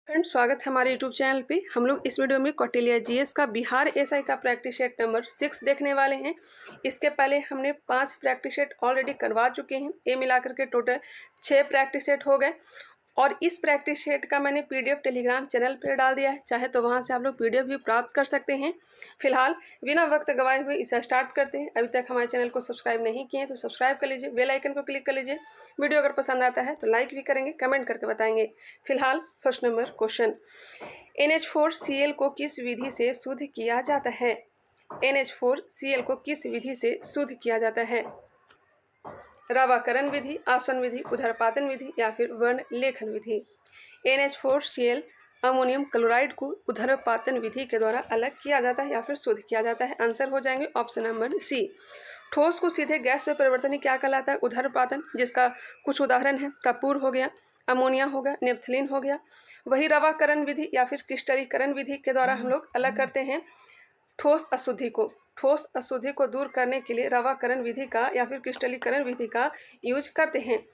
Friends, स्वागत है हमारे यूट्यूब चैनल पे। हम लोग इस वीडियो में कौटिल्य जीएस का बिहार एसआई का प्रैक्टिस सेट नंबर 6 देखने वाले हैं। इसके पहले हमने 5 प्रैक्टिस सेट ऑलरेडी करवा चुके हैं। ये मिलाकर के टोटल 6 प्रैक्टिस सेट हो गए और इस प्रैक्टिस सेट का मैंने पीडीएफ टेलीग्राम चैनल पर डाल दिया है, चाहे तो वहाँ से आप लोग पीडीएफ भी प्राप्त कर सकते हैं। फिलहाल बिना वक्त गवाए हुए इसे स्टार्ट करते हैं। अभी तक हमारे चैनल को सब्सक्राइब नहीं किए हैं तो सब्सक्राइब कर लीजिए, बेल आइकन को क्लिक कर लीजिए। वीडियो अगर पसंद आता है तो लाइक भी करेंगे, कमेंट करके बताएंगे। फिलहाल फर्स्ट नंबर क्वेश्चन, NH4Cl को किस विधि से शुद्ध किया जाता है? NH4Cl को किस विधि से शुद्ध किया जाता है? रावाकरण विधि, आसवन विधि, उदरपातन विधि या फिर वर्ण लेखन विधि। NH4Cl अमोनियम क्लोराइड को उदरपातन विधि के द्वारा अलग किया जाता है या फिर शुद्ध किया जाता है। आंसर हो जाएंगे ऑप्शन नंबर सी। ठोस को सीधे गैस में परिवर्तन क्या कहलाता है? उदरपातन, जिसका कुछ उदाहरण है कपूर हो गया, अमोनिया हो गया, नेप्थलीन हो गया। वही रवाकरण विधि या फिर क्रिस्टलीकरण विधि के द्वारा हम लोग अलग करते हैं ठोस अशुद्धि को। ठोस अशुद्धि को दूर करने के लिए रवाकरण विधि का या फिर क्रिस्टलीकरण विधि का यूज करते हैं।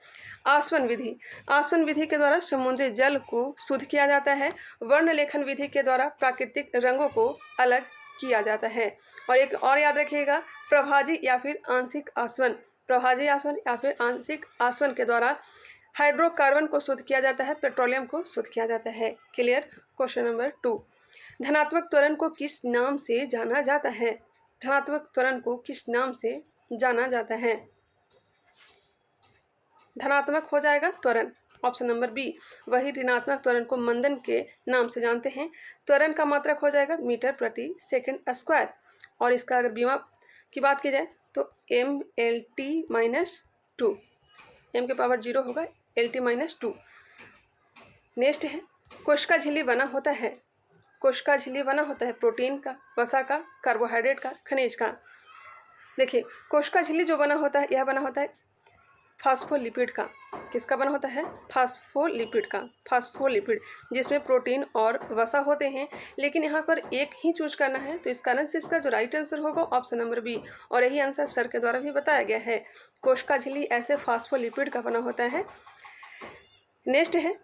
आसवन विधि, आसवन विधि के द्वारा समुद्री जल को शुद्ध किया जाता है। वर्ण लेखन विधि के द्वारा प्राकृतिक रंगों को अलग किया जाता है। और एक और याद रखिएगा, प्रभाजी या फिर आंशिक आसवन, प्रभाजी आसवन या फिर आंशिक आसवन के द्वारा हाइड्रोकार्बन को शुद्ध किया जाता है, पेट्रोलियम को शुद्ध किया जाता है। क्लियर? क्वेश्चन नंबर 2, धनात्मक त्वरण को किस नाम से जाना जाता है? धनात्मक त्वरण को किस नाम से जाना जाता है? धनात्मक हो जाएगा त्वरण, ऑप्शन नंबर बी। वही ऋणात्मक त्वरण को मंदन के नाम से जानते हैं। त्वरण का मात्रक हो जाएगा मीटर प्रति सेकंड स्क्वायर। और इसका अगर बीमा की बात की जाए तो MLT-2, m के पावर 0 होगा, LT-2। नेक्स्ट है, कोशिका झिल्ली बना होता है। कोशिका झिल्ली बना होता है प्रोटीन का, वसा का, कार्बोहाइड्रेट का, खनिज का। देखिए, कोशिका झिल्ली जो बना होता है यह बना होता है फास्फोलिपिड का। किसका बना होता है? फास्फोलिपिड का। फास्फोलिपिड जिसमें प्रोटीन और वसा होते हैं, लेकिन यहाँ पर एक ही चूज करना है, तो इस कारण से इसका जो राइट आंसर होगा ऑप्शन नंबर बी। और यही आंसर सर के द्वारा भी बताया गया है। कोशिका झिल्ली ऐसे फास्फोलिपिड का बना होता है। नेक्स्ट है,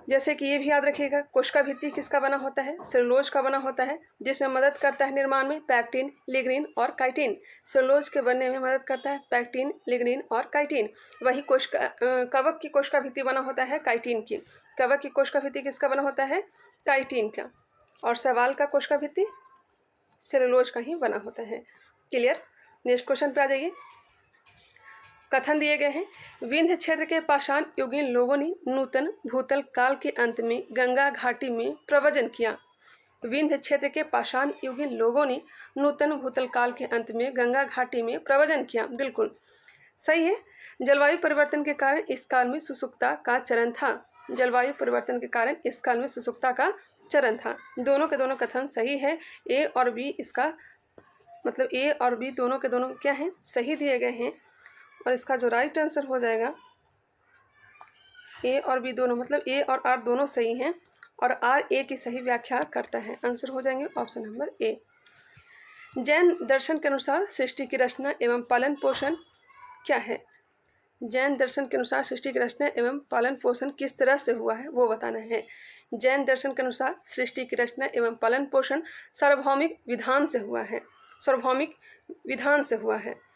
जैसे कि ये भी याद रखिएगा, कोशिका भित्ति किसका बना होता है? सेलुलोज का बना होता है, जिसमें मदद करता है निर्माण में पैक्टिन, लिग्निन और काइटिन। सेलुलोज के बनने में मदद करता है पैक्टिन, लिग्निन और काइटिन। वही कवक की कोशिका भित्ति बना होता है काइटिन की। कवक की कोशिका भित्ति किसका बना होता है? काइटिन का। और शैवाल का कोशिका भित्ति सेलुलोज का ही बना होता है। क्लियर? नेक्स्ट क्वेश्चन पे आ जाइए। कथन दिए गए हैं, विंध्य क्षेत्र के पाषाण युगीन लोगों ने नूतन भूतल काल के अंत में गंगा घाटी में प्रव्रजन किया। विंध्य क्षेत्र के पाषाण युगीन लोगों ने नूतन भूतल काल के अंत में गंगा घाटी में प्रव्रजन किया। बिल्कुल सही है। जलवायु परिवर्तन के कारण इस काल में सुसुप्तता का चरण था। जलवायु परिवर्तन के कारण इस काल में सुसुप्तता का चरण था। दोनों के दोनों कथन सही है। ए और बी, इसका मतलब ए और बी दोनों के दोनों क्या हैं? सही दिए गए हैं। और इसका जो राइट आंसर हो जाएगा, ए और बी दोनों, मतलब ए और आर दोनों सही हैं और आर ए की सही व्याख्या करता है। आंसर हो जाएंगे ऑप्शन नंबर ए। जैन दर्शन के अनुसार सृष्टि की रचना एवं पालन पोषण क्या है? जैन दर्शन के अनुसार सृष्टि की रचना एवं पालन पोषण किस तरह से हुआ है वो बताना है। जैन दर्शन के अनुसार सृष्टि की रचना एवं पालन पोषण सार्वभौमिक विधान से हुआ है। सार्वभौमिक विधान से हुआ है।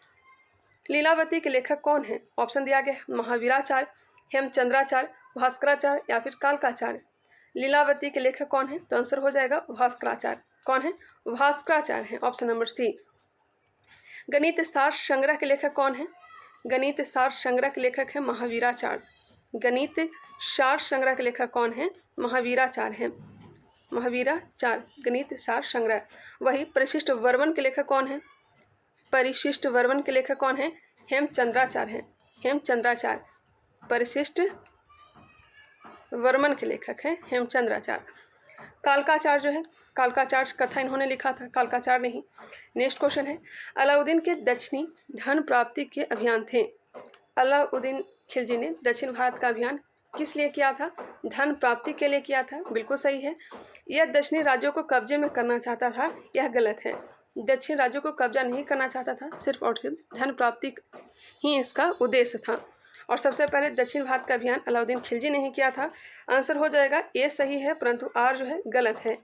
लीलावती के लेखक कौन है? ऑप्शन दिया गया, महावीराचार्य, हेमचंद्राचार्य, भास्कराचार्य या फिर कालकाचार्य। लीलावती के लेखक कौन है? तो आंसर हो जाएगा भास्कराचार्य। कौन है? भास्कराचार्य है, ऑप्शन नंबर सी। गणित सार संग्रह के लेखक कौन है? गणित सार संग्रह के लेखक है महावीराचार्य। गणित सार संग्रह के लेखक कौन है? महावीराचार्य है। महावीराचार्य गणित सार संग्रह। वही परिशिष्ट वर्मन के लेखक कौन है? परिशिष्ट वर्मन के लेखक कौन है? हेमचंद्राचार्य है। हेमचंद्राचार्य परिशिष्ट वर्मन के लेखक हैं हेमचंद्राचार्य। कालकाचार्य जो है, कालकाचार्य कथा इन्होंने लिखा था, कालकाचार्य नहीं। नेक्स्ट क्वेश्चन है, अलाउद्दीन के दक्षिणी धन प्राप्ति के अभियान थे। अलाउद्दीन खिलजी ने दक्षिण भारत का अभियान किस लिए किया था? धन प्राप्ति के लिए किया था। बिल्कुल सही है। यह दक्षिणी राज्यों को कब्जे में करना चाहता था, यह गलत है। दक्षिण राज्यों को कब्जा नहीं करना चाहता था, सिर्फ और सिर्फ धन प्राप्ति ही इसका उद्देश्य था। और सबसे पहले दक्षिण भारत का अभियान अलाउद्दीन खिलजी ने ही किया था। आंसर हो जाएगा ए सही है, परंतु आर जो है गलत है।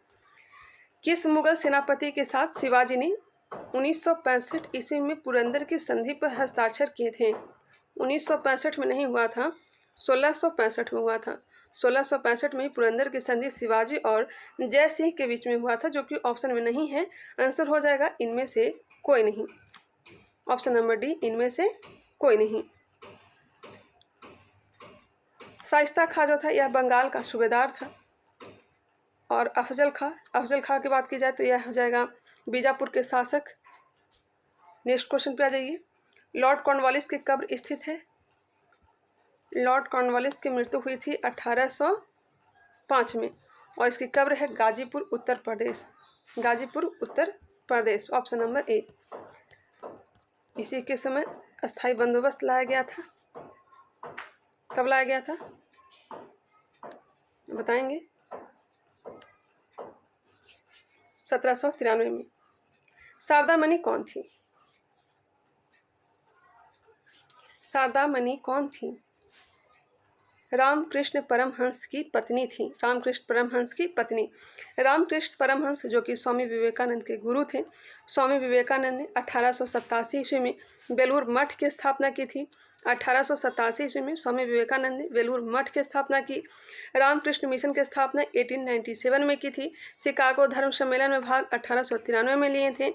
किस मुगल सेनापति के साथ शिवाजी ने 1965 ईस्वी में पुरंदर की संधि पर हस्ताक्षर किए थे? 1965 में नहीं हुआ था, 1665 में हुआ था। 1665 में पुरंदर की संधि शिवाजी और जय सिंह के बीच में हुआ था, जो कि ऑप्शन में नहीं है। आंसर हो जाएगा इनमें से कोई नहीं, ऑप्शन नंबर डी, इनमें से कोई नहीं। शाइस्ता खां जो था यह बंगाल का सूबेदार था। और अफजल खां की बात की जाए तो यह हो जाएगा बीजापुर के शासक। नेक्स्ट क्वेश्चन पे आ जाइए। लॉर्ड कॉर्नवालिस की कब्र स्थित है? लॉर्ड कॉर्नवालिस की मृत्यु हुई थी 1805 में और इसकी कब्र है Ghazipur Uttar Pradesh. Ghazipur Uttar Pradesh, option number A. इसी के समय अस्थायी बंदोबस्त लाया गया था। कब लाया गया था बताएंगे? 1793 में। शारदा मणि कौन थी? शारदा मणि कौन थी? रामकृष्ण परमहंस की पत्नी थी। रामकृष्ण परमहंस की पत्नी। रामकृष्ण परमहंस जो कि स्वामी विवेकानंद के गुरु थे। स्वामी विवेकानंद ने 1887 ईस्वी में बेलूर मठ की स्थापना की थी। 1887 ईस्वी में स्वामी विवेकानंद ने बेलूर मठ की स्थापना की। रामकृष्ण मिशन की स्थापना 1897 में की थी। शिकागो धर्म सम्मेलन में भाग 1893 में लिए थे।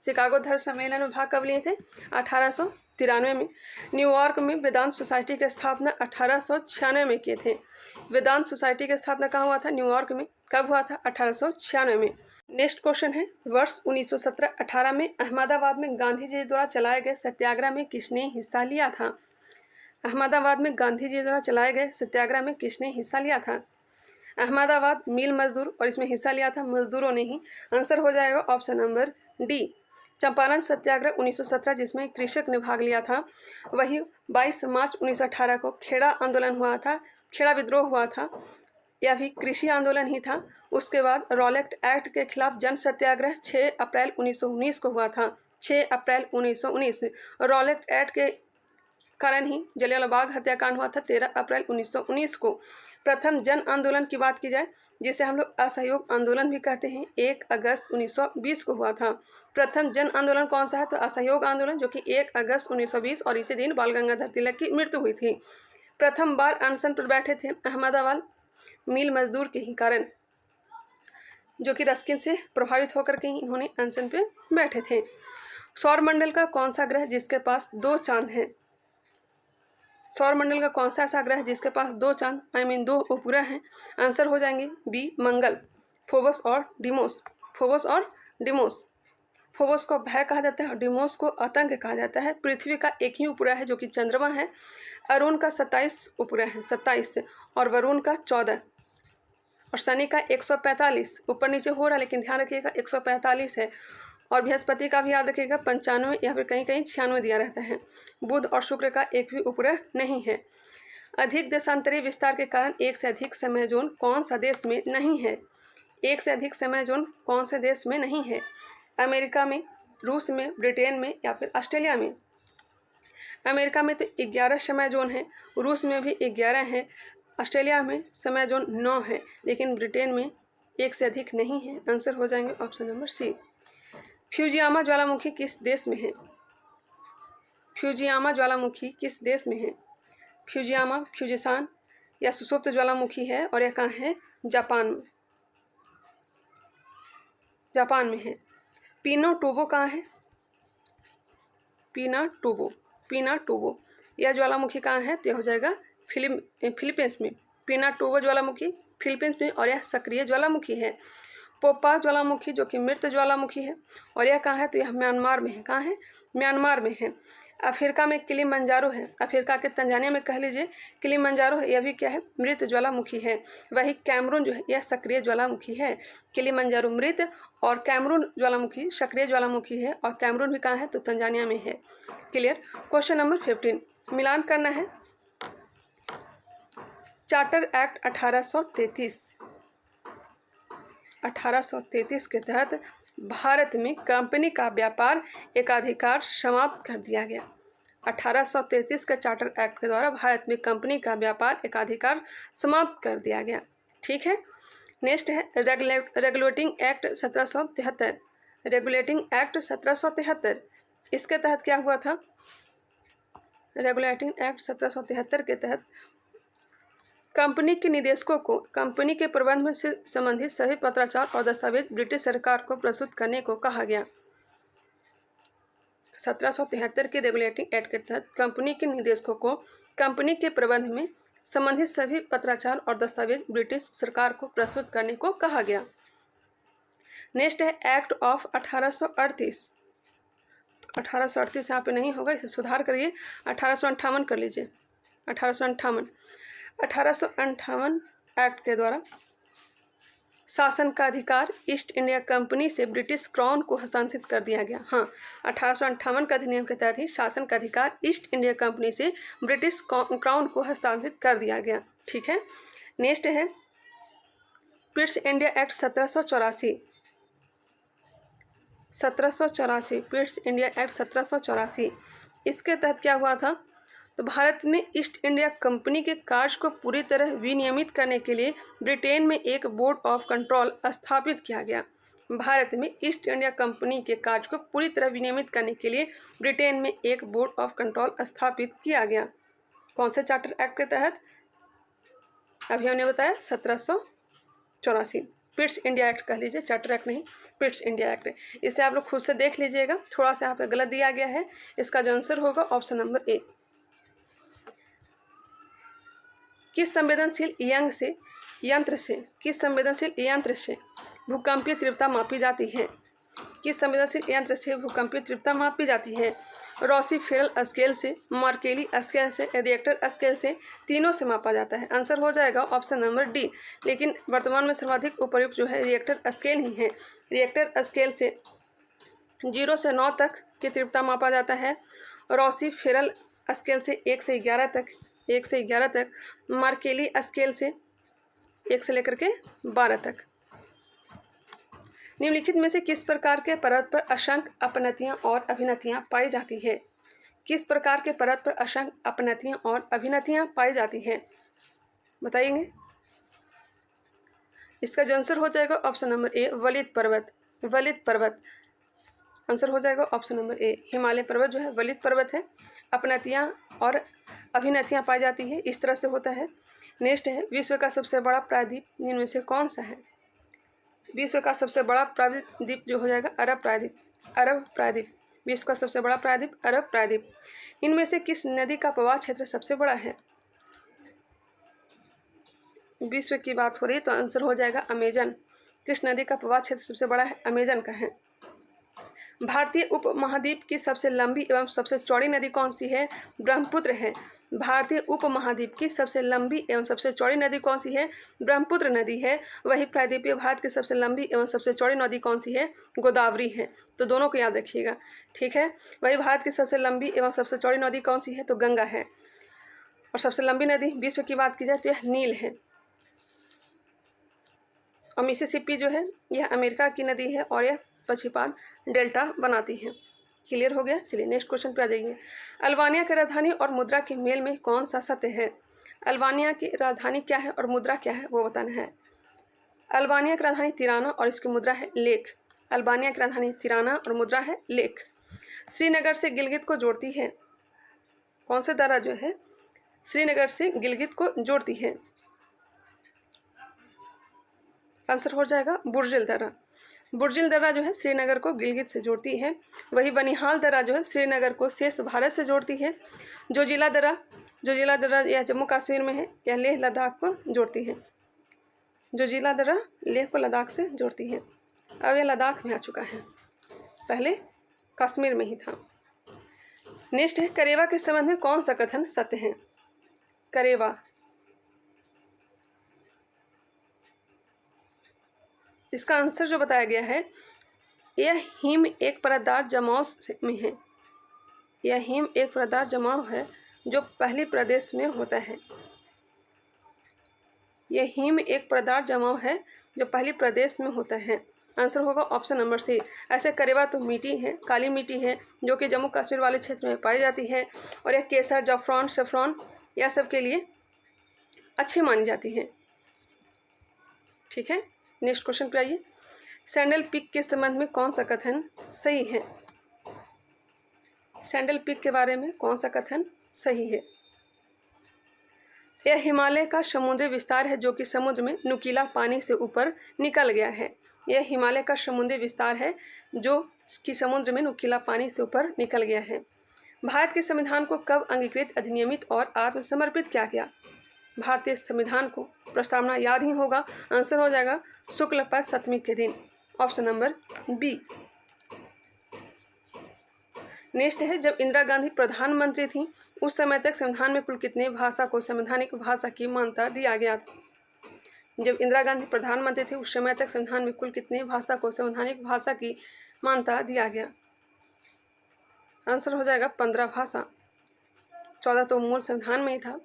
शिकागो धर्म सम्मेलन में भाग कब लिए थे? 1893 में। न्यूयॉर्क में वेदांत सोसाइटी की स्थापना 1896 में किए थे। वेदांत सोसाइटी की स्थापना कहाँ हुआ था? न्यूयॉर्क में। कब हुआ था? 1896 में। नेक्स्ट क्वेश्चन है, वर्ष 1917-18 में अहमदाबाद में गांधी जी द्वारा चलाए गए सत्याग्रह में किसने हिस्सा लिया था? अहमदाबाद में गांधी जी द्वारा चलाए गए सत्याग्रह में किसने हिस्सा लिया था? अहमदाबाद मिल मजदूर, और इसमें हिस्सा लिया था मजदूरों ने ही। आंसर हो जाएगा ऑप्शन नंबर डी, चंपारण सत्याग्रह 1917 जिसमें कृषक ने भाग लिया था। वही 22 मार्च 1918 को खेड़ा आंदोलन हुआ था, खेड़ा विद्रोह हुआ था, यह भी कृषि आंदोलन ही था। उसके बाद रॉलेट एक्ट के खिलाफ जन सत्याग्रह 6 अप्रैल 1919 को हुआ था। 6 अप्रैल 1919 रॉलेट एक्ट के कारण ही जलियांवाला बाग हत्याकांड हुआ था 13 अप्रैल 1919 को। प्रथम जन आंदोलन की बात की जाए जिसे हम लोग असहयोग आंदोलन भी कहते हैं, 1 अगस्त 1920 को हुआ था। प्रथम जन आंदोलन कौन सा है? तो असहयोग आंदोलन, जो कि 1 अगस्त 1920 और इसी दिन बाल गंगाधर तिलक की मृत्यु हुई थी। प्रथम बार अनशन पर बैठे थे अहमदाबाद मिल मजदूर के ही कारण, जो कि रस्किन से प्रभावित होकर के ही इन्होंने अनशन पे बैठे थे। सौरमंडल का कौन सा ग्रह जिसके पास 2 चांद हैं? सौरमंडल का कौन सा ऐसा ग्रह है जिसके पास 2 चांद, 2 उपग्रह हैं? आंसर हो जाएंगे बी, मंगल, फोबस और डिमोस। फोबस और डिमोस। फोबस को भय कहा जाता है और डिमोस को आतंक कहा जाता है। पृथ्वी का एक ही उपग्रह है जो कि चंद्रमा है। अरुण का 27 उपग्रह है, 27, और वरुण का 14, और शनि का 145। ऊपर नीचे हो रहा है लेकिन ध्यान रखिएगा 145 है। और बृहस्पति का भी याद रखिएगा 95 या फिर कहीं कहीं 96 दिया रहता है। बुध और शुक्र का एक भी उपग्रह नहीं है। अधिक देशांतरीय विस्तार के कारण एक से अधिक समय जोन कौन सा देश में नहीं है? एक से अधिक समय जोन कौन से देश में नहीं है? अमेरिका में, रूस में, ब्रिटेन में या फिर ऑस्ट्रेलिया में? अमेरिका में तो 11 समय जोन है, रूस में भी 11 है, ऑस्ट्रेलिया में समय जोन 9 है, लेकिन ब्रिटेन में एक से अधिक नहीं है। आंसर हो जाएंगे ऑप्शन नंबर सी। फ्यूजियामा ज्वालामुखी किस देश में है? फ्यूजियामा ज्वालामुखी किस देश में है? फ्यूजियामा, फ्यूजिसान या सुसुप्त ज्वालामुखी है और यह कहाँ है? जापान में। जापान में है। पिनोटुबो कहाँ है? पिनाटुबो यह ज्वालामुखी कहाँ है? तो यह हो जाएगा फिलीपींस में। पिनाटुबो ज्वालामुखी फिलीपींस में और यह सक्रिय ज्वालामुखी है। पोपा ज्वालामुखी जो कि मृत ज्वालामुखी है और यह कहाँ है? तो यह म्यांमार में है। कहाँ है? म्यांमार में है। अफ्रीका में किलिमंजारो है, अफ्रीका के तंजानिया में कह लीजिए किलिमंजारो है, यह भी क्या है? मृत ज्वालामुखी है। वही कैमरून जो है यह सक्रिय ज्वालामुखी है। किलिमंजारो मृत और कैमरून ज्वालामुखी सक्रिय ज्वालामुखी है, और कैमरून भी कहाँ है? तो तंजानिया में है। क्लियर। क्वेश्चन नंबर 15 मिलान करना है। चार्टर एक्ट 1833 के तहत भारत में कंपनी का व्यापार एकाधिकार समाप्त कर दिया गया। 1833 के चार्टर एक्ट के द्वारा भारत में कंपनी का व्यापार एकाधिकार समाप्त कर दिया गया। ठीक है, नेक्स्ट है रेगुलेटिंग एक्ट 1773। रेगुलेटिंग एक्ट 1773, इसके तहत क्या हुआ था? रेगुलेटिंग एक्ट 1773 के तहत कंपनी के निदेशकों को कंपनी के प्रबंधन से संबंधित सभी पत्राचार और दस्तावेज ब्रिटिश सरकार को प्रस्तुत करने को कहा गया। 1773 के रेगुलेटिंग एक्ट के तहत कंपनी के निदेशकों को कंपनी के प्रबंध में संबंधित सभी पत्राचार और दस्तावेज ब्रिटिश सरकार को प्रस्तुत करने को कहा गया। नेक्स्ट है एक्ट ऑफ 1838। 1838 यहाँ पे नहीं होगा, इसे सुधार करिए, 1858 कर लीजिए। 1858 एक्ट के द्वारा शासन का अधिकार ईस्ट इंडिया कंपनी से ब्रिटिश क्राउन को हस्तांतरित कर दिया गया। हाँ, 1858 का अधिनियम के तहत ही शासन का अधिकार ईस्ट इंडिया कंपनी से ब्रिटिश क्राउन को हस्तांतरित कर दिया गया। ठीक है, नेक्स्ट है Pitt's India act 1784। 1784 Pitt's India act 1784, इसके तहत क्या हुआ था? तो भारत में ईस्ट इंडिया कंपनी के कार्य को पूरी तरह विनियमित करने के लिए ब्रिटेन में एक बोर्ड ऑफ कंट्रोल स्थापित किया गया। भारत में ईस्ट इंडिया कंपनी के कार्य को पूरी तरह विनियमित करने के लिए ब्रिटेन में एक बोर्ड ऑफ कंट्रोल स्थापित किया गया। कौन से चार्टर एक्ट के तहत? अभी हमने बताया 1784। पिट्स इंडिया एक्ट कह लीजिए, चार्टर एक्ट नहीं, पिट्स इंडिया एक्ट। इसे आप लोग खुद से देख लीजिएगा, थोड़ा सा यहाँ पे गलत दिया गया है। इसका जो आंसर होगा ऑप्शन नंबर ए। किस संवेदनशील यंत्र से भूकंपीय तीव्रता मापी जाती है? किस संवेदनशील यंत्र से भूकंपीय तीव्रता मापी जाती है? रोसीफेरल स्केल से, मार्केली स्केल से, रिएक्टर स्केल से, तीनों से मापा जाता है। आंसर हो जाएगा ऑप्शन नंबर डी। लेकिन वर्तमान में सर्वाधिक उपयुक्त जो है रिएक्टर स्केल ही है। रिएक्टर स्केल से 0 से 9 तक की तीव्रता मापा जाता है। रोसीफेरल स्केल से 1 से 11 तक, मार्केली स्केल से 1 से लेकर के 12 तक। निम्नलिखित में से किस प्रकार के पर्वत पर असंख्य अपनतियां और अभिनतियां पाई जाती है? किस प्रकार के पर्वत पर असंख्य अपनतियां और अभिनतियां पाई जाती हैं? बताइएंगे। इसका जो आंसर हो जाएगा ऑप्शन नंबर ए, वलित पर्वत। आंसर हो जाएगा ऑप्शन नंबर ए, हिमालय पर्वत जो है वलित पर्वत है। अपनतियां और अभिनतियां पाई जाती है, इस तरह से होता है। नेक्स्ट है विश्व का सबसे बड़ा प्रायद्वीप इनमें से कौन सा है? विश्व का सबसे बड़ा प्रायद्वीप जो हो जाएगा अरब प्रायद्वीप। विश्व का सबसे बड़ा प्रायद्वीप अरब प्रायद्वीप। इनमें से किस नदी का प्रवाह क्षेत्र सबसे बड़ा है? विश्व की बात हो रही है तो आंसर हो जाएगा अमेजन। किस नदी का प्रवाह क्षेत्र सबसे बड़ा है? अमेजन का है। भारतीय उपमहाद्वीप की सबसे लंबी एवं सबसे चौड़ी नदी कौन सी है? ब्रह्मपुत्र है। भारतीय उपमहाद्वीप की सबसे लंबी एवं सबसे चौड़ी नदी कौन सी है? ब्रह्मपुत्र नदी है। वही प्रायद्वीपीय भारत की सबसे लंबी एवं सबसे चौड़ी नदी कौन सी है? गोदावरी है। तो दोनों को याद रखिएगा, ठीक है। वही भारत की सबसे लंबी एवं सबसे चौड़ी नदी कौन सी है? तो गंगा है। और सबसे लंबी नदी विश्व की बात की जाए तो यह नील है। और मिसिसिपी जो है यह अमेरिका की नदी है और यह पश्चिपाद डेल्टा बनाती है। क्लियर हो गया। चलिए नेक्स्ट क्वेश्चन पे आ जाइए। अल्बानिया की राजधानी और मुद्रा के मेल में कौन सा सत्य है? अल्बानिया की राजधानी क्या है और मुद्रा क्या है वो बताना है। अल्बानिया की राजधानी तिराना और इसकी मुद्रा है लेख। अल्बानिया की राजधानी तिराना और मुद्रा है लेख। श्रीनगर से गिलगित को जोड़ती है कौन सा दर्रा जो है श्रीनगर से गिलगित को जोड़ती है? आंसर हो जाएगा बुर्जिल दर्रा। बुर्जिल दर्रा जो है श्रीनगर को गिलगित से जोड़ती है। वही बनिहाल दर्रा जो है श्रीनगर को शेष भारत से जोड़ती है। जोजिला दर्रा यह जम्मू कश्मीर में है, यह लेह लद्दाख को जोड़ती है। जोजिला दर्रा लेह को लद्दाख से जोड़ती है। अब यह लद्दाख में आ चुका है, पहले कश्मीर में ही था। नेक्स्ट है करेवा के संबंध में कौन सा कथन सत्य है? करेवा, इसका आंसर जो बताया गया है यह हिम एक परतदार जमाव में है। यह हिम एक परतदार जमाव है जो पहली प्रदेश में होता है। यह हिम एक परतदार जमाव है जो पहली प्रदेश में होता है। आंसर होगा ऑप्शन नंबर सी। ऐसे करेवा तो मिट्टी है, काली मिट्टी है, जो कि जम्मू कश्मीर वाले क्षेत्र में पाई जाती है, और यह केसर, जॉफ्रॉन, सेफ्रॉन यह सब के लिए अच्छी मानी जाती है। ठीक है, नेक्स्ट क्वेश्चन पे आइए। सैंडल पिक के संबंध में कौन सा कथन सही है? सैंडल पिक के बारे में कौन सा कथन सही है? यह हिमालय का समुद्री विस्तार है जो कि समुद्र में नुकीला पानी से ऊपर निकल गया है। यह हिमालय का समुद्री विस्तार है जो कि समुद्र में नुकीला पानी से ऊपर निकल गया है। भारत के संविधान को कब अंगीकृत, अधिनियमित और आत्मसमर्पित किया गया? भारतीय संविधान को प्रस्तावना याद ही होगा, आंसर हो जाएगा शुक्ल पक्ष 7वीं के दिन, ऑप्शन नंबर बी। नेक्स्ट है, जब इंदिरा गांधी प्रधानमंत्री थी उस समय तक संविधान में कुल कितने भाषा को संवैधानिक भाषा की मान्यता दिया गया? जब इंदिरा गांधी प्रधानमंत्री थी उस समय तक संविधान में कुल कितने भाषा को संवैधानिक भाषा की मान्यता दिया गया? आंसर हो जाएगा 15 भाषा। 14 तो मूल संविधान में ही था,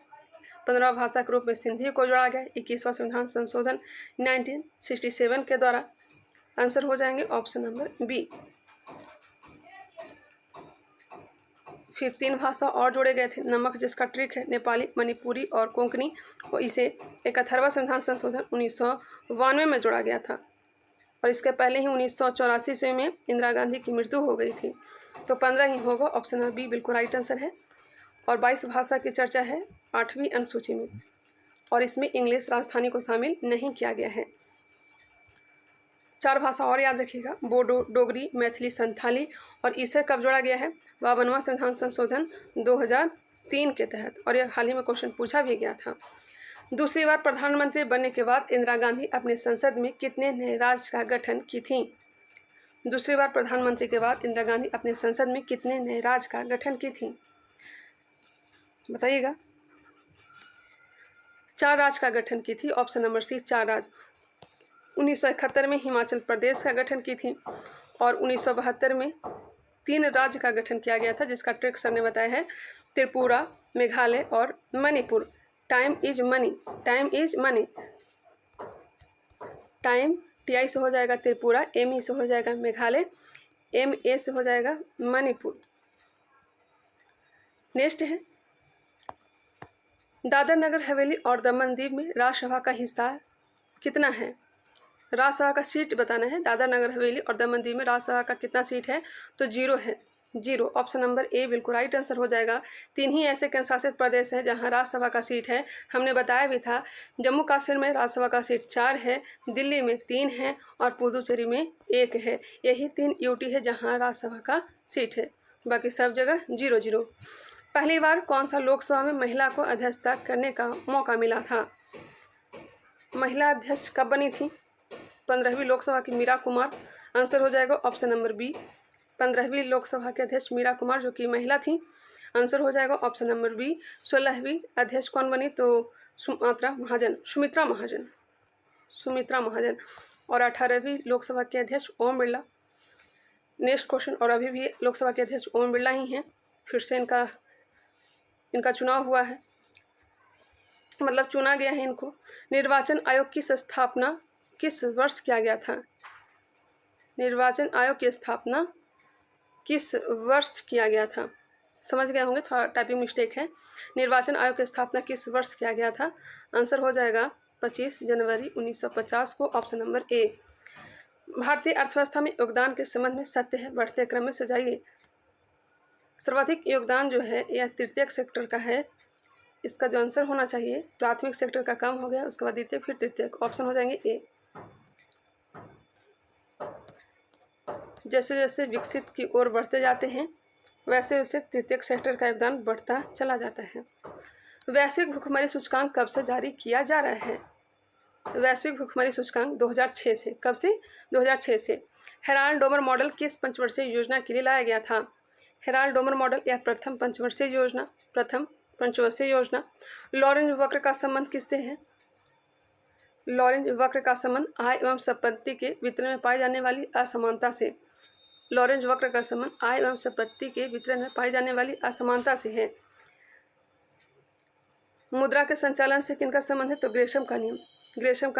15 भाषा के रूप में सिंधी को जोड़ा गया 21वां संविधान संशोधन 1967 के द्वारा। आंसर हो जाएंगे ऑप्शन नंबर बी। फिर 3 भाषा और जोड़े गए थे, नमक जिसका ट्रिक है, नेपाली, मणिपुरी और कोंकणी, और इसे 71वां संविधान संशोधन 1992 में जोड़ा गया था, और इसके पहले ही 1984 ईस्वी में इंदिरा गांधी की मृत्यु हो गई थी। तो 15 ही होगा, ऑप्शन नंबर बी बिल्कुल राइट आंसर है। और 22 भाषा की चर्चा है 8वीं अनुसूची में, और इसमें इंग्लिश राजस्थानी को शामिल नहीं किया गया है। 4 भाषा और याद रखिएगा, बोडो, डोगरी, मैथिली, संथाली, और इसे कब जोड़ा गया है? 52वां संविधान संशोधन 2003 के तहत, और यह हाल ही में क्वेश्चन पूछा भी गया था। दूसरी बार प्रधानमंत्री बनने के बाद इंदिरा गांधी अपने संसद में कितने नए राज्य का गठन की थी? दूसरी बार प्रधानमंत्री के बाद इंदिरा गांधी अपने संसद में कितने नए राज्य का गठन की थी? बताइएगा। 4 राज्य का गठन की थी, ऑप्शन नंबर सी 4 राज्य। 1971 में हिमाचल प्रदेश का गठन की थी, और 1972 में 3 राज्य का गठन किया गया था, जिसका ट्रिक सर ने बताया है, त्रिपुरा, मेघालय और Manipur. Time is money, time is money. Time TI से हो जाएगा त्रिपुरा, ME से हो जाएगा मेघालय, MA से हो जाएगा मणिपुर। नेक्स्ट है, दादर नगर हवेली और दमन दीव में राज्यसभा का हिस्सा कितना है? राज्यसभा का सीट बताना है। दादर नगर हवेली और दमन दीव में राज्यसभा का कितना सीट है? तो 0 है, 0। ऑप्शन नंबर ए बिल्कुल राइट आंसर हो जाएगा। 3 ही ऐसे केंद्र शासित प्रदेश हैं जहां राज्यसभा का सीट है। हमने बताया भी था, जम्मू कश्मीर में राज्यसभा का सीट 4 है, दिल्ली में 3 है, और पुदुचेरी में 1 है। यही 3 UT है जहाँ राज्यसभा का सीट है, बाकी सब जगह 0-0। पहली बार कौन सा लोकसभा में महिला को अध्यक्षता करने का मौका मिला था? महिला अध्यक्ष कब बनी थी? 15वीं लोकसभा की मीरा कुमार। आंसर हो जाएगा ऑप्शन नंबर बी, 15वीं लोकसभा के अध्यक्ष मीरा कुमार, जो कि महिला थी। आंसर हो जाएगा ऑप्शन नंबर बी। 16वीं अध्यक्ष कौन बनी? तो सुमित्रा महाजन। और 18वीं लोकसभा के अध्यक्ष ओम बिरला। नेक्स्ट क्वेश्चन, और अभी भी लोकसभा के अध्यक्ष ओम बिरला ही हैं, फिर से इनका चुनाव हुआ है, मतलब चुना गया है इनको। निर्वाचन आयोग की स्थापना किस वर्ष किया गया था? निर्वाचन आयोग की स्थापना किस वर्ष किया गया था? समझ गए होंगे, थोड़ा टाइपिंग मिस्टेक है। निर्वाचन आयोग की स्थापना किस वर्ष किया गया था? आंसर हो जाएगा 25 जनवरी 1950 को, ऑप्शन नंबर ए। भारतीय अर्थव्यवस्था में योगदान के संबंध में सत्य है, बढ़ते क्रम में सजाइए। सर्वाधिक योगदान जो है यह तृतीयक सेक्टर का है। इसका जो आंसर होना चाहिए, प्राथमिक सेक्टर का काम हो गया, उसके बाद द्वितीयक, फिर तृतीयक, ऑप्शन हो जाएंगे ए। जैसे जैसे विकसित की ओर बढ़ते जाते हैं वैसे वैसे तृतीयक सेक्टर का योगदान बढ़ता चला जाता है। वैश्विक भुखमरी सूचकांक कब से जारी किया जा रहा है? वैश्विक भुखमरी सूचकांक 2006 से। कब से? 2006 से। हेराल्ड डोमर मॉडल किस पंचवर्षीय योजना के लिए लाया गया था? हेराल्ड डोमर मॉडल या प्रथम पंचवर्षीय योजना। लॉरेंज वक्र का संबंध किससे है? लॉरेंज वक्र का संबंध आय एवं संपत्ति के वितरण में पाई जाने वाली असमानता से। लॉरेंज वक्र का संबंध आय एवं संपत्ति के वितरण में पाई जाने वाली असमानता से है। मुद्रा के संचालन से किनका संबंध है? तो ग्रेशम का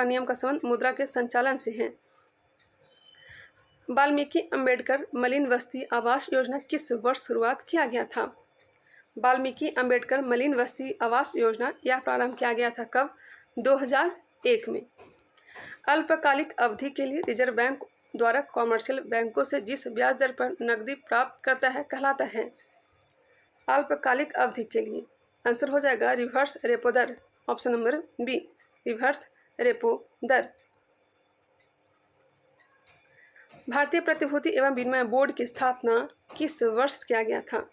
नियम का संबंध मुद्रा के संचालन से है। वाल्मीकि अंबेडकर मलिन बस्ती आवास योजना किस वर्ष शुरुआत किया गया था? वाल्मीकि अंबेडकर मलिन बस्ती आवास योजना यह प्रारंभ किया गया था कब? 2001 में। अल्पकालिक अवधि के लिए रिजर्व बैंक द्वारा कॉमर्शियल बैंकों से जिस ब्याज दर पर नकदी प्राप्त करता है कहलाता है? अल्पकालिक अवधि के लिए आंसर हो जाएगा रिवर्स रेपो दर, option number B, reverse repo दर। भारतीय प्रतिभूति एवं विनिमय बोर्ड की स्थापना किस वर्ष किया गया था?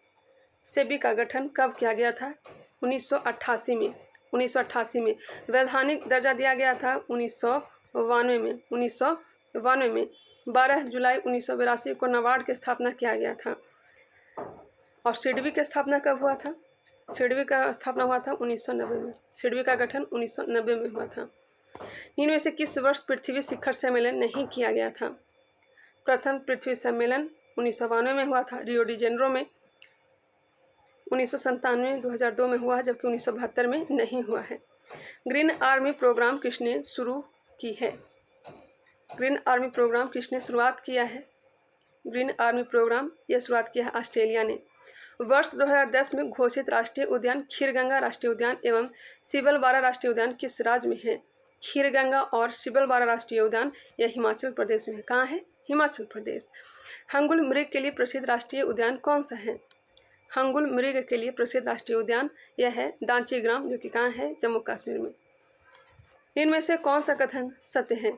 सेबी का गठन कब किया गया था? 1988 में। 1988 में। वैधानिक दर्जा दिया गया था 1992 में। 1992 में 12 जुलाई 1982 को नाबार्ड की स्थापना किया गया था। और सिडबी की स्थापना कब हुआ था? सिडबी का स्थापना हुआ था 1990 में। सिडबी का गठन 1990 में हुआ था। इनमें से किस वर्ष पृथ्वी शिखर सम्मेलन नहीं किया गया था? प्रथम पृथ्वी सम्मेलन 1992 में हुआ था रियो डी जेनेरो में। 1997 2002 में हुआ है, जबकि 1972 में नहीं हुआ है। ग्रीन आर्मी प्रोग्राम किसने शुरू की है? ग्रीन आर्मी प्रोग्राम किसने शुरुआत किया है? ग्रीन आर्मी प्रोग्राम यह शुरुआत किया है ऑस्ट्रेलिया ने। वर्ष 2010 में घोषित राष्ट्रीय उद्यान खीरगंगा राष्ट्रीय उद्यान एवं सिबलबारा राष्ट्रीय उद्यान किस राज्य में है? खीरगंगा और सिबलबारा राष्ट्रीय उद्यान यह हिमाचल प्रदेश में है। कहाँ है? हिमाचल प्रदेश। हंगुल मृग के लिए प्रसिद्ध राष्ट्रीय उद्यान कौन सा है? हंगुल मृग के लिए प्रसिद्ध राष्ट्रीय उद्यान यह है दांचीग्राम, जो कि कहाँ है? जम्मू कश्मीर में। इनमें से कौन सा कथन सत्य है?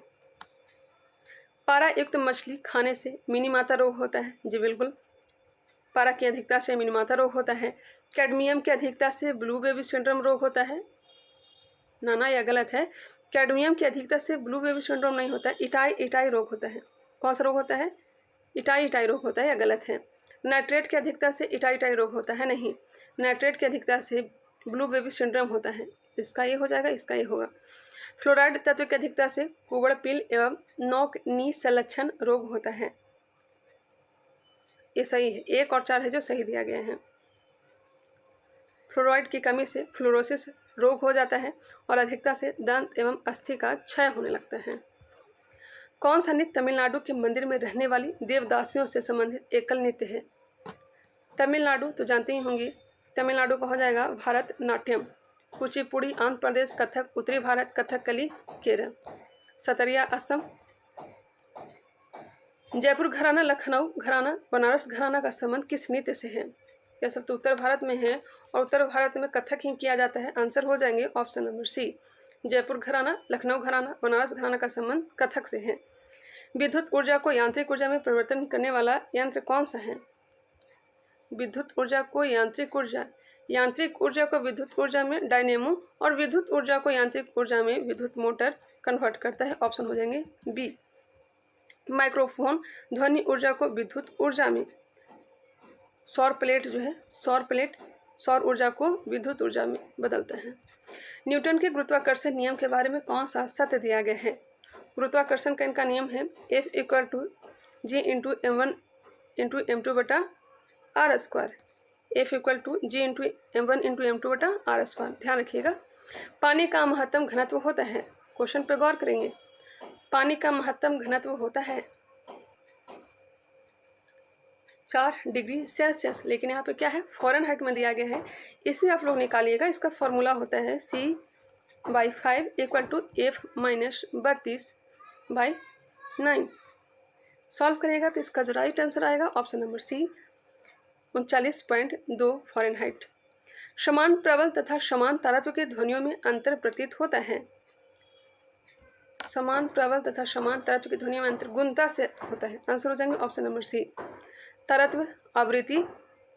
पारा युक्त मछली खाने से मिनीमाता रोग होता है। जी बिल्कुल, पारा की अधिकता से मिनीमाता रोग होता है। कैडमियम की अधिकता से ब्लू बेबी सिंड्रोम रोग होता है। ना, यह गलत है। कैडमियम की अधिकता से ब्लू बेबी सिंड्रोम नहीं होता है, इटाई रोग होता है। कौन सा रोग होता है? इटाई रोग होता है, यह गलत है। नाइट्रेट की अधिकता से इटाई रोग होता है, नहीं। नाइट्रेट की अधिकता से ब्लू बेबी सिंड्रोम होता है। इसका ये हो जाएगा, इसका ये होगा। फ्लोराइड तत्व की अधिकता से कुबड़ पील एवं नोक नी संलक्षण रोग होता है। ये सही है, 1 और 4 है जो सही दिया गया है। फ्लोराइड की कमी से फ्लोरोसिस रोग हो जाता है और अधिकता से दंत एवं अस्थि का क्षय होने लगता है। कौन सा नृत्य तमिलनाडु के मंदिर में रहने वाली देवदासियों से संबंधित एकल नृत्य है? तमिलनाडु तो जानते ही होंगे, तमिलनाडु का हो जाएगा भारतनाट्यम। कुचिपुड़ी आंध्र प्रदेश, कथक उत्तरी भारत, कथकली केरल, सतरिया असम। जयपुर घराना, लखनऊ घराना, बनारस घराना का संबंध किस नृत्य से है? यह सब तो उत्तर भारत में है और उत्तर भारत में कथक ही किया जाता है। आंसर हो जाएंगे ऑप्शन नंबर सी, जयपुर घराना, लखनऊ घराना, बनारस घराना का संबंध कथक से है। विद्युत ऊर्जा को यांत्रिक ऊर्जा में परिवर्तन करने वाला यंत्र कौन सा है? विद्युत ऊर्जा को यांत्रिक ऊर्जा को विद्युत ऊर्जा में डायनेमो और विद्युत ऊर्जा को यांत्रिक ऊर्जा में विद्युत मोटर कन्वर्ट करता है। ऑप्शन हो जाएंगे बी। माइक्रोफोन ध्वनि ऊर्जा को विद्युत ऊर्जा में, सौर प्लेट जो है सौर ऊर्जा को विद्युत ऊर्जा में बदलता है। न्यूटन के गुरुत्वाकर्षण नियम के बारे में कौन सा सत्य दिया गया है? गुरुत्वाकर्षण का इनका नियम है F = G × m1 × m2 r²। F = G × m1 × m2 r²। ध्यान रखिएगा। पानी का महत्तम घनत्व होता है, क्वेश्चन पे गौर करेंगे। पानी का महत्तम घनत्व होता है 4 डिग्री सेल्सियस, लेकिन यहाँ पे क्या है? फ़ारेनहाइट में दिया गया है। इसे आप लोग निकालिएगा। इसका फॉर्मूला होता है C/5 = F - 32/9। सॉल्व करिएगा तो इसका जो राइट आंसर आएगा ऑप्शन नंबर सी, 39.2 फ़ारेनहाइट। समान प्रबल तथा समान तारत्व के ध्वनियों में अंतर प्रतीत होता है। समान प्रबल तथा समान तारत्व की ध्वनियों में अंतर गुणता से होता है। आंसर हो जाएंगे ऑप्शन नंबर सी, तारत्व, आवृत्ति,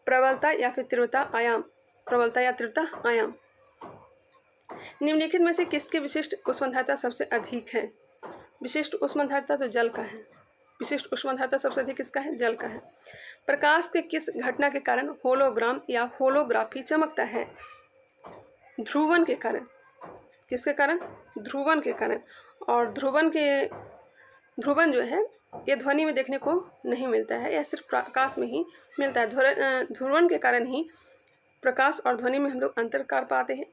प्रबलता या फिर तीव्रता आयाम, प्रबलता या तीव्रता आयाम। निम्नलिखित में से किसकी विशिष्ट ऊष्मधारिता सबसे अधिक है? विशिष्ट ऊष्मधारिता तो जल का है। विशिष्ट ऊष्मधारिता सबसे अधिक किसका है? जल का है। प्रकाश के किस घटना के कारण होलोग्राम या होलोग्राफी चमकता है? ध्रुवन के कारण। किसके कारण? ध्रुवन के कारण। और ध्रुवन जो है ये ध्वनि में देखने को नहीं मिलता है, यह सिर्फ प्रकाश में ही मिलता है। ध्रुवन के कारण ही प्रकाश और ध्वनि में हम लोग अंतर कर पाते हैं।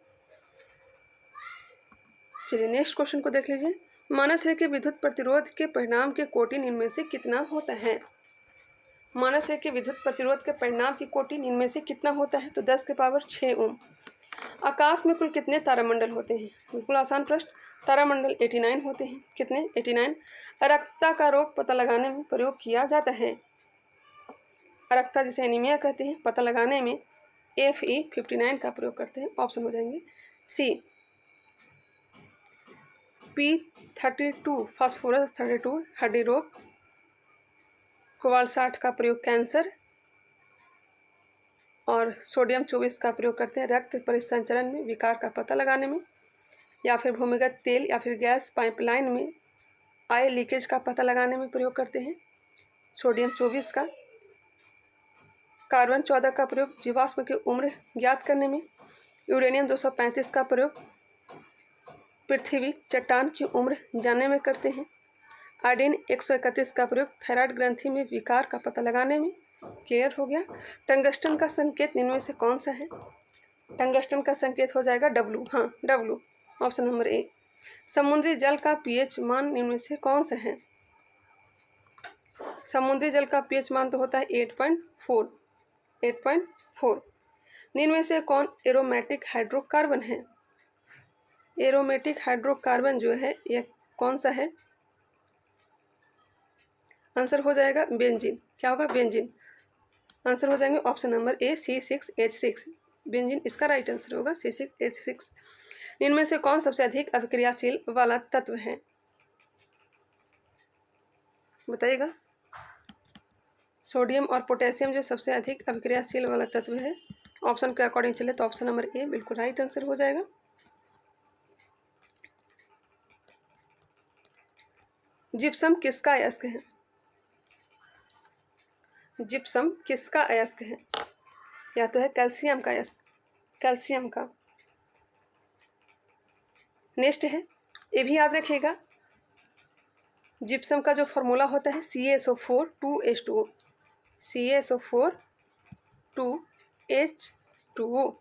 चलिए नेक्स्ट क्वेश्चन को देख लीजिए। मानव शरीर के विद्युत प्रतिरोध के परिणाम के कोटि इनमें से कितना होता है? मानव शरीर के विद्युत प्रतिरोध के परिणाम की कोटि इनमें से कितना होता है? तो 10 के पावर 6 ओम। आकाश में कुल कितने तारामंडल होते हैं? बिल्कुल आसान प्रश्न। तारामंडल 89 होते हैं। कितने? 89। अरक्तता का रोग पता लगाने में प्रयोग किया जाता है। अरक्तता जिसे एनीमिया कहते हैं, पता लगाने में Fe59 का प्रयोग करते हैं। ऑप्शन हो जाएंगे सी। P32 फास्फोरस 32 हड्डी रोग। कोबाल्ट 60 का प्रयोग कैंसर। और सोडियम 24 का प्रयोग करते हैं रक्त परिसंचरण में विकार का पता लगाने में, या फिर भूमिगत तेल या फिर गैस पाइपलाइन में आय लीकेज का पता लगाने में प्रयोग करते हैं सोडियम 24 का। कार्बन 14 का प्रयोग जीवाश्म की उम्र ज्ञात करने में। यूरेनियम 235 का प्रयोग पृथ्वी चट्टान की उम्र जानने में करते हैं। आयोडीन 131 का प्रयोग थायराइड ग्रंथि में विकार का पता लगाने में। क्लियर हो गया। टंगस्टन का संकेत निम्न में से कौन सा है? टंगस्टन का संकेत हो जाएगा डब्लू। हाँ, डब्लू, ऑप्शन नंबर ए। समुद्री जल का पीएच मान निम्न में से कौन सा है? समुद्री जल का पीएच मान तो होता है 8.4। 8.4। निम्न में से कौन एरोमेटिक हाइड्रोकार्बन है? एरोमेटिक हाइड्रोकार्बन जो है यह कौन सा है? आंसर हो जाएगा बेंजीन। क्या होगा? बेंजीन। आंसर हो जाएंगे option number A C6H6। Benzene इसका राइट आंसर होगा C6H6। इनमें से कौन सबसे अधिक अभिक्रियाशील वाला तत्व है? बताइएगा। सोडियम और पोटेशियम जो सबसे अधिक अभिक्रियाशील वाला तत्व है, ऑप्शन के अकॉर्डिंग चले तो ऑप्शन नंबर ए बिल्कुल राइट आंसर हो जाएगा। जिप्सम किसका अयस्क है? जिप्सम किसका अयस्क है? या तो है कैल्शियम का अयस्क, कैल्शियम का। नेक्स्ट है, ये भी याद रखिएगा, जिप्सम का जो फॉर्मूला होता है CaSO4 2H2O। CaSO4 2H2O।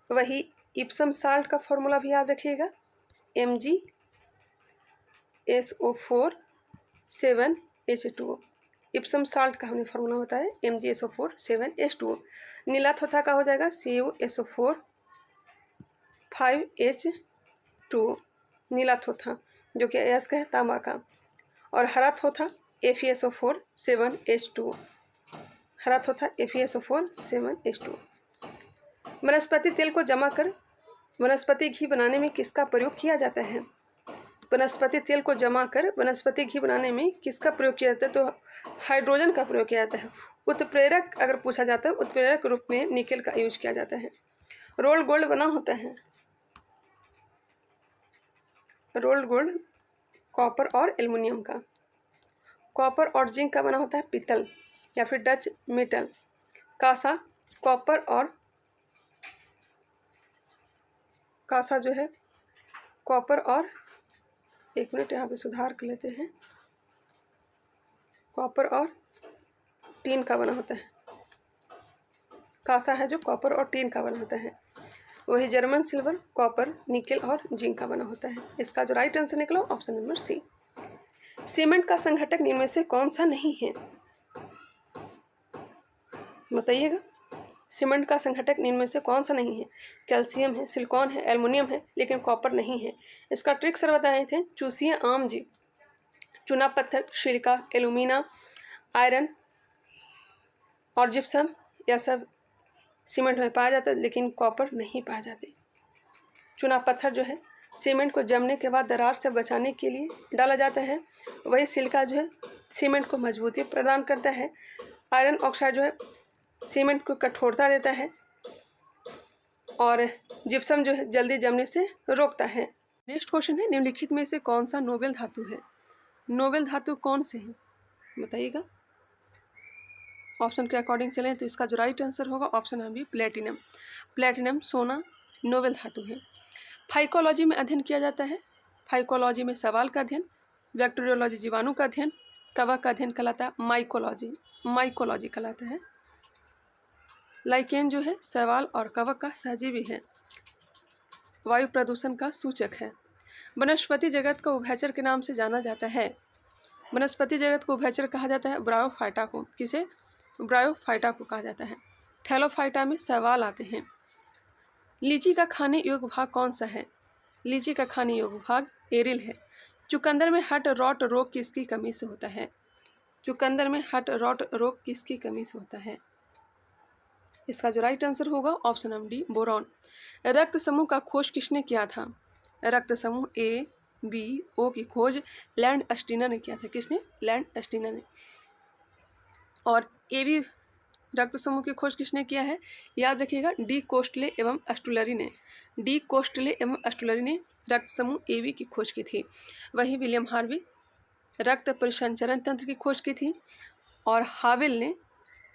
वही इप्सम साल्ट का फॉर्मूला भी याद रखिएगा, MgSO4 7H2O। इप्सम साल्ट का हमने फॉर्मूला बताया MgSO4 7H2O। नीलाथोथा का हो जाएगा CuSO4 5H2O। नीलाथोथा जो कि अयस्क है तांबा का। और हरा थोथा FeSO4 7H2O। हरा थोथा FeSO4 7H2O। वनस्पति तेल को जमा कर वनस्पति घी बनाने में किसका प्रयोग किया जाता है? वनस्पति तेल को जमा कर वनस्पति घी बनाने में किसका प्रयोग किया जाता है? तो हाइड्रोजन का प्रयोग किया जाता है। उत्प्रेरक अगर पूछा जाता है, उत्प्रेरक रूप में निकेल का यूज किया जाता है। रोल्ड गोल्ड बना होता है, रोल्ड गोल्ड कॉपर और एल्युमिनियम का। कॉपर और जिंक का बना होता है पीतल या फिर डच मेटल। कांसा, कॉपर और कांसा जो है कॉपर और, एक मिनट यहाँ पे सुधार कर लेते हैं, कॉपर और टीन का बना होता है। कांसा है जो कॉपर और टीन का बना होता है। वही जर्मन सिल्वर, कॉपर, निकेल और जिंक का बना होता है। इसका जो राइट आंसर निकला ऑप्शन नंबर सी। सीमेंट का संघटक निम्न में से कौन सा नहीं है? बताइएगा। सीमेंट का संघटक निम्न में से कौन सा नहीं है? कैल्शियम है, सिलिकॉन है, एल्युमिनियम है, लेकिन कॉपर नहीं है। इसका ट्रिक सर बताए थे, चूसिए आम जी। चूना पत्थर, सिलिका, एल्यूमिना, आयरन और जिप्सम, यह सब सीमेंट में पाया जाता है, लेकिन कॉपर नहीं पाया जाते। चूना पत्थर जो है सीमेंट को जमने के बाद दरार से बचाने के लिए डाला जाता है। वही सिलिका जो है सीमेंट को मजबूती प्रदान करता है। आयरन ऑक्साइड जो है सीमेंट को कठोरता देता है। और जिप्सम जो है जल्दी जमने से रोकता है। नेक्स्ट क्वेश्चन है, निम्नलिखित में से कौन सा नोबेल धातु है? नोबेल धातु कौन से हैं बताइएगा। ऑप्शन के अकॉर्डिंग चलें तो इसका जो राइट आंसर होगा ऑप्शन है बी प्लेटिनम। प्लेटिनम सोना नोबेल धातु है। फाइकोलॉजी में अध्ययन किया जाता है। फाइकोलॉजी में सवाल का अध्ययन, बैक्टीरियोलॉजी जीवाणु का अध्ययन, कवक का अध्ययन कहलाता है माइकोलॉजी। माइकोलॉजी कहलाता है। लाइकेन जो है सवाल और कवक का सहजीवी है। वायु प्रदूषण का सूचक है। वनस्पति जगत को उभयचर के नाम से जाना जाता है। वनस्पति जगत को उभयचर कहा जाता है ब्रायोफाइटा को। किसे? ब्रायोफाइटा को कहा जाता है। थैलोफाइटा में सवाल आते हैं। लीची का खाने योग्य भाग कौन सा है? लीची का खाने योग्य भाग एरिल है। चुकंदर में हट रॉट रोग किसकी कमी से होता है? चुकंदर में हट रॉट रोग किसकी कमी से होता है? इसका जो राइट आंसर होगा ऑप्शन नंबर डी, बोरॉन। रक्त समूह का खोज किसने किया था? रक्त समूह ए, बी, ओ की खोज लैंड अस्टीनर ने किया था। किसने? लैंड अस्टीनर ने। और ए बी रक्त समूह की खोज किसने किया है? याद रखिएगा, डी कोस्टले एवं अस्टुलरी ने। डी कोस्टले एवं अस्टुलरी ने रक्त समूह ए बी की खोज की थी। वही विलियम हार्वी रक्त परिसंचरण तंत्र की खोज की थी और हावेल ने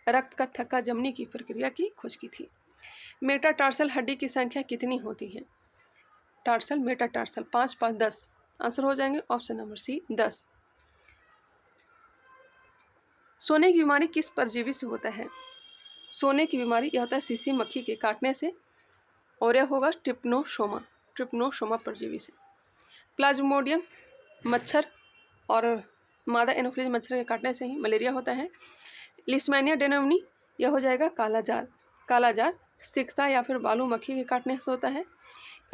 रक्त का थक्का जमने की प्रक्रिया की खोज की थी। मेटाटार्सल हड्डी की संख्या कितनी होती है? Tarsal, metatarsal 5, 5, 10। आंसर हो जाएंगे ऑप्शन नंबर सी, 10। सोने की बीमारी किस परजीवी से होता है? सोने की बीमारी यह होता है सीसी मक्खी के काटने से, और यह होगा ट्रिप्नोसोमा, ट्रिप्नोसोमा परजीवी से। प्लाज्मोडियम मच्छर और मादा एनोफिलीज मच्छर के काटने से ही मलेरिया होता है। लिस्मेनिया डेनोमनी यह हो जाएगा काला जार। काला जार सिकता या फिर बालू मक्खी के काटने से होता है।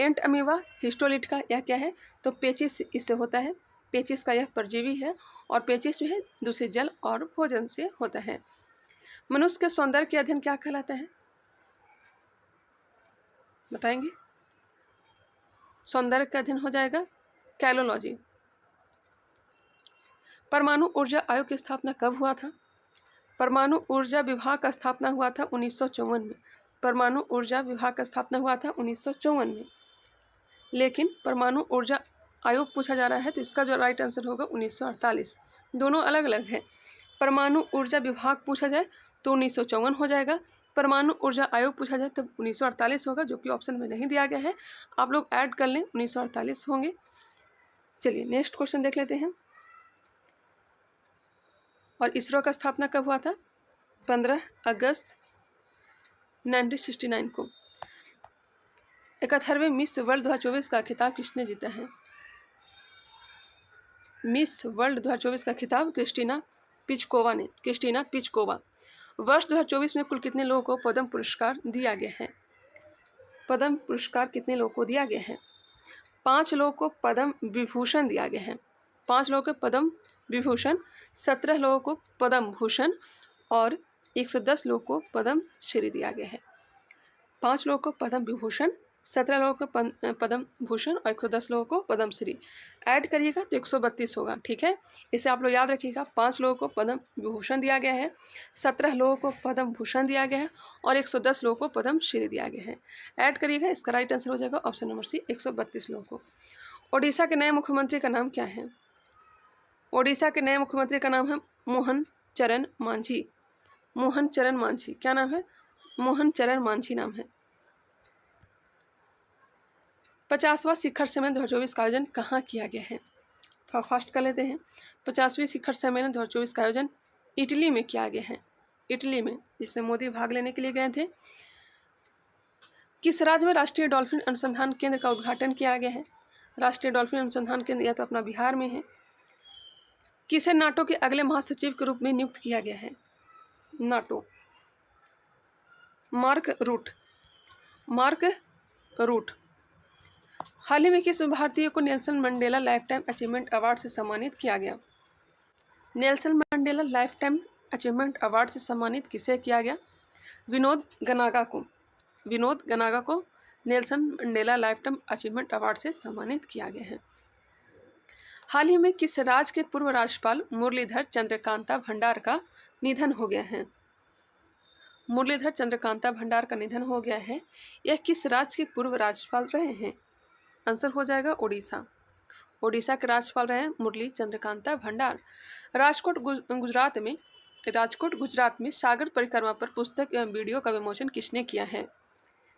एंट अमीबा हिस्टोलिटिका यह क्या है? तो पेचिस इससे होता है। पेचिस का यह परजीवी है और पेचिस जो है दूषित जल और भोजन से होता है। मनुष्य के सौंदर्य के अध्ययन क्या कहलाता है? बताएंगे? सौंदर्य का अध्ययन हो जाएगा कैलोलॉजी। परमाणु ऊर्जा आयोग की स्थापना कब हुआ था? परमाणु ऊर्जा विभाग का स्थापना हुआ था 1954 में। परमाणु ऊर्जा विभाग का स्थापना हुआ था 1954 में। लेकिन परमाणु ऊर्जा आयोग पूछा जा रहा है तो इसका जो राइट आंसर होगा 1948। दोनों अलग अलग है। परमाणु ऊर्जा विभाग पूछा जाए तो 1954 हो जाएगा। परमाणु ऊर्जा आयोग पूछा जाए तब 1948 होगा, जो कि ऑप्शन में नहीं दिया गया है। आप लोग ऐड कर लें, 1948 होंगे। चलिए नेक्स्ट क्वेश्चन देख लेते हैं। और इसरो का स्थापना कब हुआ था? 15 अगस्त 1969 को। 71वें मिस वर्ल्ड 2024 का खिताब किसने जीता है? मिस वर्ल्ड 2024 का खिताब क्रिस्टीना पिचकोवा ने। क्रिस्टीना पिचकोवा। वर्ष 2024 में कुल कितने लोगों को पद्म पुरस्कार दिया गया है? पद्म पुरस्कार कितने लोगों को दिया गया है? 5 लोगों को पद्म विभूषण दिया गया है। 5 लोगों को पद्म विभूषण, 17 लोगों को पद्म भूषण और 110 लोगों को पद्म श्री दिया गया है। 5 लोगों को पद्म विभूषण, 17 लोगों को पद्म भूषण और 110 लोगों को पद्म श्री। ऐड करिएगा तो 132 होगा। ठीक है, इसे आप लोग याद रखिएगा। 5 लोगों को पद्म विभूषण दिया गया है, 17 लोगों को पद्म भूषण दिया गया है और 110 लोगों को पद्म श्री दिया गया है। ऐड करिएगा, इसका राइट आंसर हो जाएगा ऑप्शन नंबर सी, 132 लोगों को। ओडिशा के नए मुख्यमंत्री का नाम क्या है? ओडिशा के नए मुख्यमंत्री का नाम है मोहन चरण मांझी। मोहन चरण मांझी। क्या नाम है? मोहन चरण मांझी नाम है। 50वां शिखर सम्मेलन 2024 का आयोजन कहाँ किया गया है? थोड़ा फास्ट कर लेते हैं। 50वीं शिखर सम्मेलन 2024 का आयोजन इटली में किया गया है। इटली में, जिसमें मोदी भाग लेने के लिए गए थे। किस राज्य में राष्ट्रीय डॉल्फिन अनुसंधान केंद्र का उद्घाटन किया गया है? राष्ट्रीय डॉल्फिन अनुसंधान केंद्र या तो अपना बिहार में है। किसे नाटो के अगले महासचिव के रूप में नियुक्त किया गया है? NATO. Mark Rutte. Mark Rutte. हाल ही में किस भारतीय को Nelson Mandela lifetime achievement award से सम्मानित किया गया? Nelson Mandela lifetime achievement award से सम्मानित किसे किया गया? विनोद गनागा को। विनोद गनागा को Nelson Mandela lifetime achievement award से सम्मानित किया गया है। हाल ही में किस राज्य के पूर्व राज्यपाल मुरलीधर चंद्रकांता भंडार का निधन हो गया है? मुरलीधर चंद्रकांता भंडार का निधन हो गया है। यह किस राज्य के पूर्व राज्यपाल रहे हैं? आंसर हो जाएगा ओडिशा। ओडिशा के राज्यपाल रहे मुरली चंद्रकांता भंडार। राजकोट गुजरात में सागर परिक्रमा पर पुस्तक एवं वीडियो का विमोचन किसने किया है?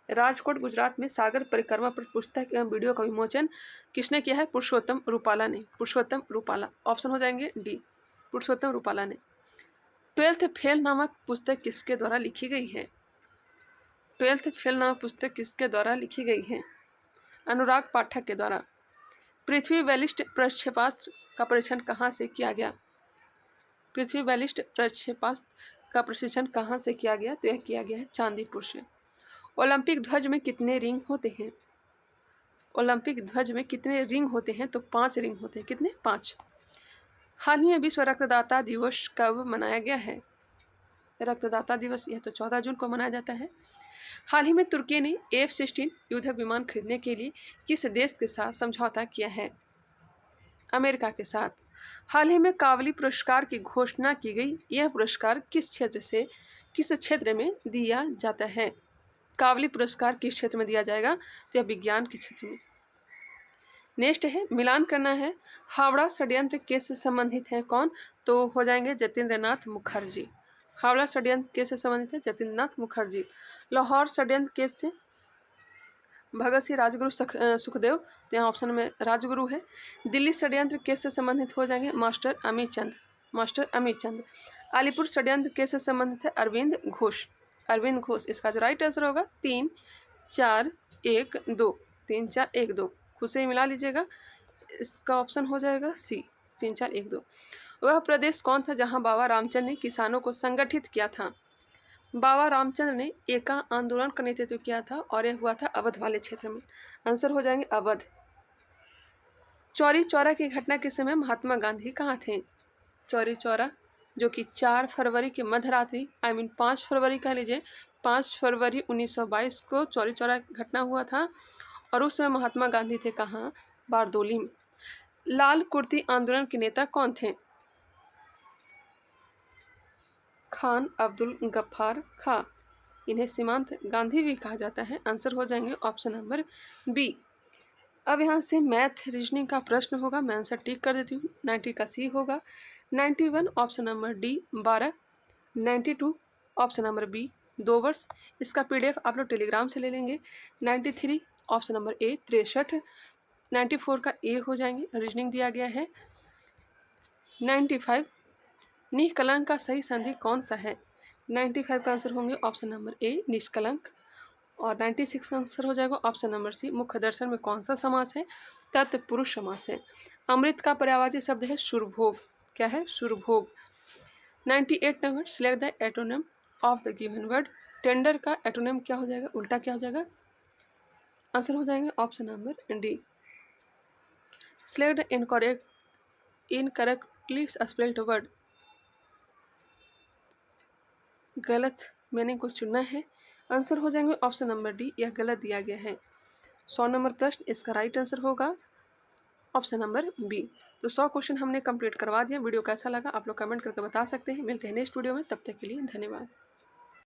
राजकोट गुजरात में सागर परिक्रमा पर पुस्तक एवं वीडियो का विमोचन किसने किया है? पुरुषोत्तम रूपाला ने। पुरुषोत्तम रूपाला। ऑप्शन हो जाएंगे डी, पुरुषोत्तम रूपाला ने। 12th फेल नामक पुस्तक किसके द्वारा लिखी गई है? 12th फेल नामक पुस्तक किसके द्वारा लिखी गई है? अनुराग पाठक के द्वारा। पृथ्वी बैलिस्ट प्रक्षेपास्त्र का परीक्षण कहाँ से किया गया? पृथ्वी बैलिस्ट प्रक्षेपास्त्र का प्रशिक्षण कहाँ से किया गया? तो यह किया गया है चांदीपुर से। ओलंपिक ध्वज में कितने रिंग होते हैं? ओलंपिक ध्वज में कितने रिंग होते हैं? तो 5 रिंग होते हैं। कितने? 5। हाल ही में विश्व रक्तदाता दिवस कब मनाया गया है? रक्तदाता दिवस यह तो 14 जून को मनाया जाता है। हाल ही में तुर्की ने F-16 युद्धक विमान खरीदने के लिए किस देश के साथ समझौता किया है? अमेरिका के साथ। हाल ही में कावली पुरस्कार की घोषणा की गई। यह पुरस्कार किस क्षेत्र में दिया जाता है? कावली पुरस्कार किस क्षेत्र में दिया जाएगा? तो यह विज्ञान के क्षेत्र में। नेक्स्ट है मिलान करना है। हावड़ा षड्यंत्र केस से संबंधित है कौन? तो हो जाएंगे जतिन्द्र नाथ मुखर्जी। हावड़ा षड्यंत्र केस से संबंधित है जतिन्द्र नाथ मुखर्जी। लाहौर षड्यंत्र केस से भगत सिंह, राजगुरु, सुखदेव, तो यहाँ ऑप्शन में राजगुरु है। दिल्ली षड्यंत्र केस से संबंधित हो जाएंगे मास्टर अमित चंद। अलीपुर षड्यंत्र केस से संबंधित है अरविंद घोष। इसका जो राइट आंसर होगा 3 4 1 2 3 4 1 2 खुद से ही मिला लीजिएगा। इसका ऑप्शन हो जाएगा सी 3 4 1 2। वह प्रदेश कौन था जहां बाबा रामचंद्र ने किसानों को संगठित किया था? बाबा रामचंद्र ने एका आंदोलन का नेतृत्व किया था और यह हुआ था अवध वाले क्षेत्र में। आंसर हो जाएंगे अवध। चौरी चौरा की घटना के समय महात्मा गांधी कहाँ थे? चौरी चौरा जो कि 4 फरवरी की मध्यरात्रि 5 फरवरी कह लीजिए 5 फरवरी 1922 को चौरी चौरा घटना हुआ था और उस समय महात्मा गांधी थे कहाँ? बारदोली में। लाल कुर्ती आंदोलन के नेता कौन थे? खान अब्दुल गफ्फार खां। इन्हें सीमांत गांधी भी कहा जाता है। आंसर हो जाएंगे ऑप्शन नंबर बी। अब यहाँ से मैथ रीजनिंग का प्रश्न होगा। मैं आंसर टिक कर देती हूँ। 90 का सी होगा। 91 option number D 12। 92 option number B 2 वर्ष। इसका PDF आप लोग टेलीग्राम से ले लेंगे। 93 ऑप्शन नंबर ए 63। 94 का ए हो जाएंगे। रीजनिंग दिया गया है। 95 निष्कलंक का सही संधि कौन सा है? 95 का आंसर होंगे ऑप्शन नंबर ए निष्कलंक। और 96 का आंसर हो जाएगा ऑप्शन नंबर सी मुख्य दर्शन में कौन सा समास है? तत्पुरुष समास है। अमृत का पर्यायवाची शब्द है सुरभोग। क्या है? सुरभोग। 98 number select the antonym of the given word. Tender का एटोनिम क्या हो जाएगा? उल्टा क्या हो जाएगा? आंसर हो जाएंगे option number D. Select the incorrectly spelled word. गलत मीनिंग को चुनना है। आंसर हो जाएंगे ऑप्शन नंबर डी। यह गलत दिया गया है। 100 नंबर प्रश्न। इसका राइट आंसर होगा ऑप्शन नंबर बी। तो 100 क्वेश्चन हमने कंप्लीट करवा दिया। वीडियो कैसा लगा आप लोग कमेंट करके बता सकते हैं। मिलते हैं नेक्स्ट वीडियो में। तब तक के लिए धन्यवाद।